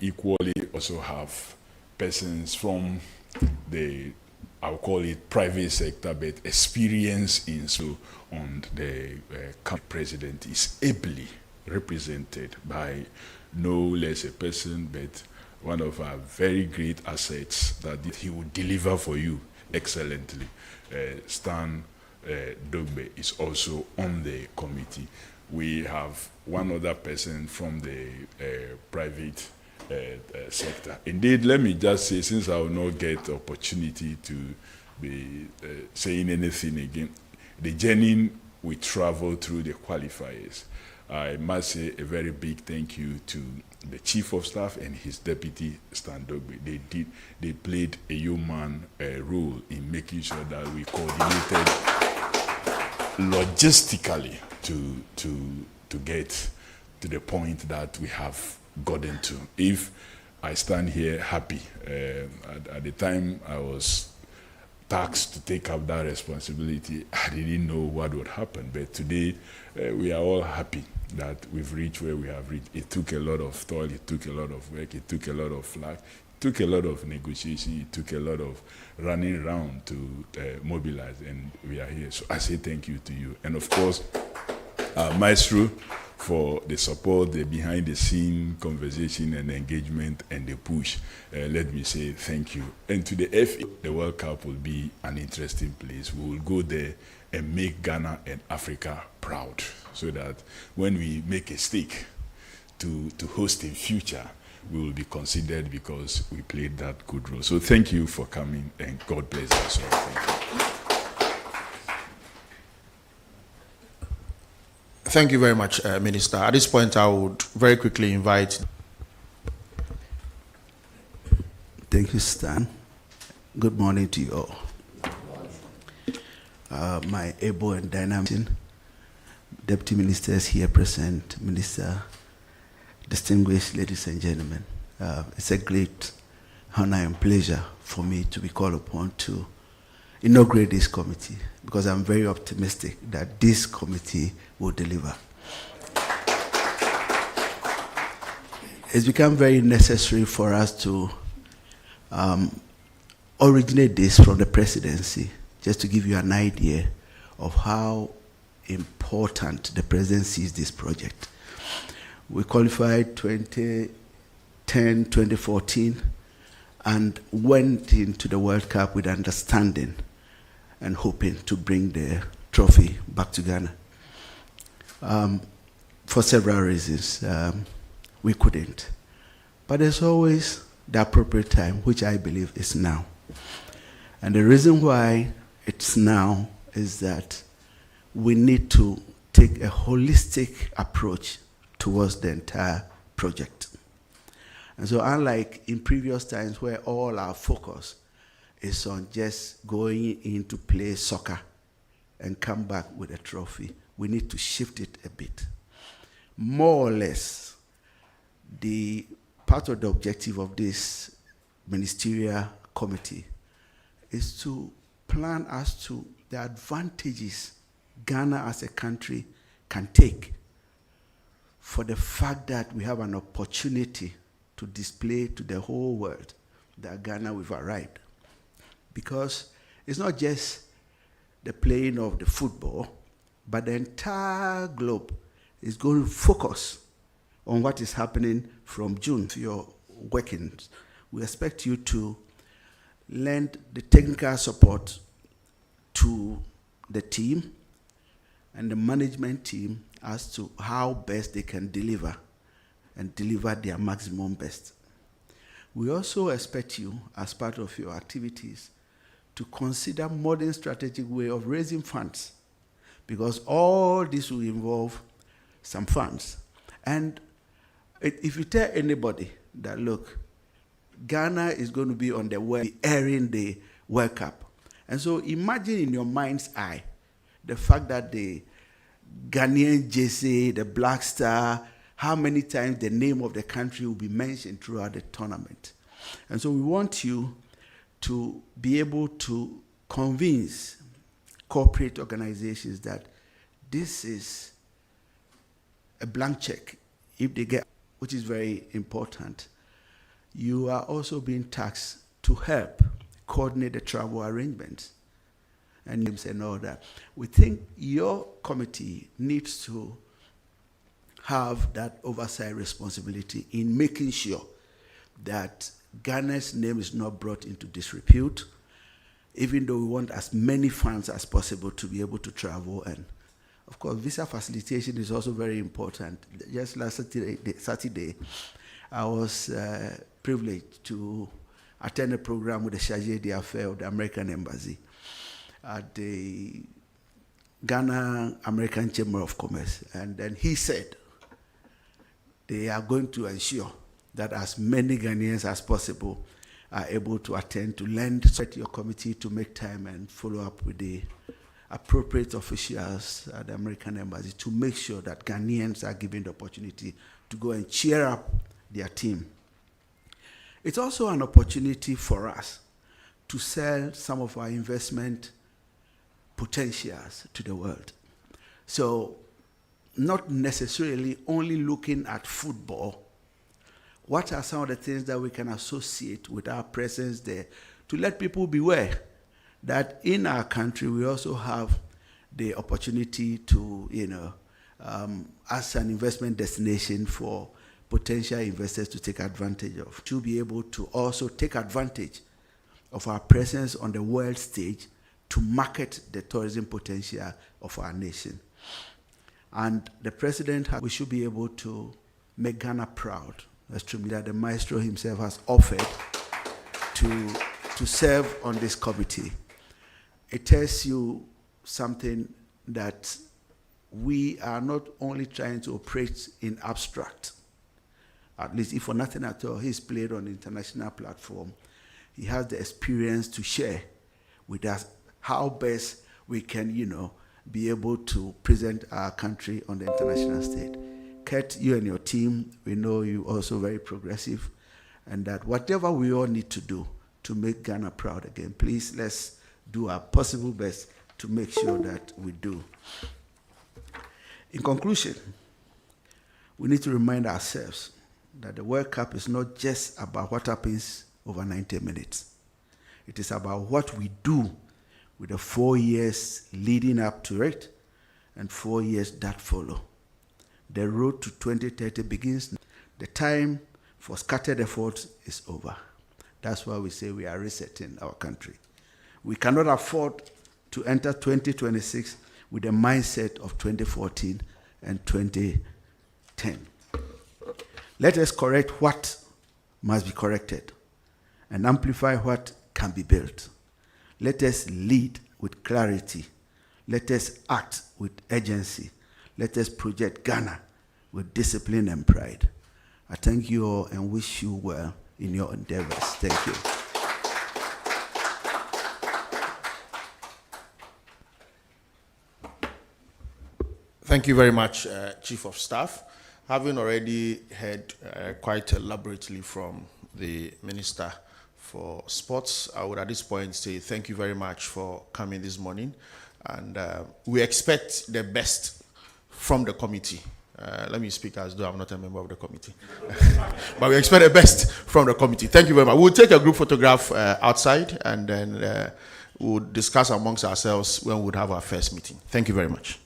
equally also have persons from the, I'll call it private sector, but experience in so on the president is ably represented by no less a person, but one of our very great assets that he will deliver for you excellently. Stan Dogbe is also on the committee. We have one other person from the private sector. Indeed, let me just say, since I will not get the opportunity to be saying anything again, the journey we traveled through the qualifiers, I must say a very big thank you to the Chief of Staff and his deputy, Stan Dogbe. They played a human role in making sure that we coordinated logistically to get to the point that we have gotten to. If I stand here happy, at the time I was tasked to take up that responsibility, I didn't know what would happen. But today, we are all happy that we've reached where we have reached. It took a lot of toil, it took a lot of work, it took a lot of flag, it took a lot of negotiation, it took a lot of running around to mobilize, and we are here. So I say thank you to you. And of course, Maestro, for the support, the behind-the-scene conversation and engagement and the push. Let me say thank you. And to the FA, the World Cup will be an interesting place. We will go there and make Ghana and Africa proud, so that when we make a stake to host in future, we will be considered because we played that good role. So thank you for coming, and God bless us all. Thank you. Thank you very much, Minister. At this point, I would very quickly invite. Thank you, Stan. Good morning to you all. My able and dynamic deputy ministers here present, Minister, distinguished ladies and gentlemen. It's a great honor and pleasure for me to be called upon to inaugurate this committee, because I'm very optimistic that this committee will deliver. It's become very necessary for us to originate this from the presidency, just to give you an idea of how important the presidency is this project. We qualified 2010, 2014, and went into the World Cup with understanding and hoping to bring the trophy back to Ghana. For several reasons, we couldn't. But there's always the appropriate time, which I believe is now. And the reason why it's now is that we need to take a holistic approach towards the entire project. And so unlike in previous times where all our focus is on just going in to play soccer and come back with a trophy, we need to shift it a bit. More or less, the part of the objective of this ministerial committee is to plan as to the advantages Ghana as a country can take for the fact that we have an opportunity to display to the whole world that Ghana we've arrived. Because it's not just the playing of the football, but the entire globe is going to focus on what is happening from June to your workings. We expect you to lend the technical support to the team and the management team as to how best they can deliver and deliver their maximum best. We also expect you, as part of your activities, to consider modern strategic way of raising funds, because all this will involve some funds. And if you tell anybody that, look, Ghana is going to be on the way airing the World Cup, and so imagine in your mind's eye the fact that the Ghanaian jersey, the Black Star, how many times the name of the country will be mentioned throughout the tournament. And so we want you to be able to convince corporate organizations that this is a blank check if they get, which is very important. you are also being tasked to help coordinate the travel arrangements and all that. We think your committee needs to have that oversight responsibility in making sure that Ghana's name is not brought into disrepute, even though we want as many funds as possible to be able to travel. And of course, visa facilitation is also very important. Just last Saturday, I was privileged to attend a program with the Chargé d'Affaires of the American Embassy at the Ghana American Chamber of Commerce. And then he said they are going to ensure that as many Ghanaians as possible are able to attend, to lend to your committee to make time and follow up with the appropriate officials at the American Embassy to make sure that Ghanaians are given the opportunity to go and cheer up their team. It's also an opportunity for us to sell some of our investment potentials to the world. So, not necessarily only looking at football. What are some of the things that we can associate with our presence there to let people beware that in our country we also have the opportunity to, as an investment destination for potential investors to take advantage of, to be able to also take advantage of our presence on the world stage to market the tourism potential of our nation. And the president, we should be able to make Ghana proud. That's true that the maestro himself has offered to serve on this committee. It tells you something that we are not only trying to operate in abstract, at least if for nothing at all, he's played on the international platform. He has the experience to share with us how best we can, be able to present our country on the international stage. Kurt, you and your team, we know you also very progressive, and that whatever we all need to do to make Ghana proud again, please let's do our possible best to make sure that we do. In conclusion, we need to remind ourselves that the World Cup is not just about what happens over 90 minutes. It is about what we do with the 4 years leading up to it and 4 years that follow. The road to 2030 begins. The time for scattered efforts is over. That's why we say we are resetting our country. We cannot afford to enter 2026 with the mindset of 2014 and 2010. Let us correct what must be corrected and amplify what can be built. Let us lead with clarity. Let us act with urgency. Let us project Ghana with discipline and pride. I thank you all and wish you well in your endeavors. Thank you. Thank you very much, Chief of Staff. Having already heard quite elaborately from the Minister for Sports, I would at this point say thank you very much for coming this morning. And we expect the best from the committee. Let me speak as though I'm not a member of the committee. But we expect the best from the committee. Thank you very much. We'll take a group photograph outside, and then we'll discuss amongst ourselves when we would have our first meeting. Thank you very much.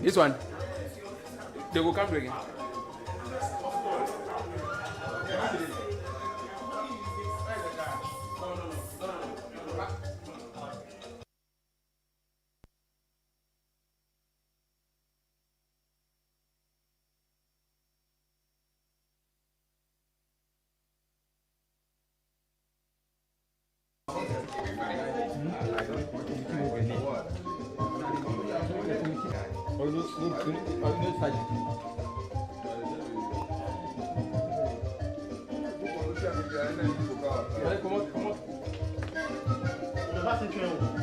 This one, they will come again. Come on. What's it?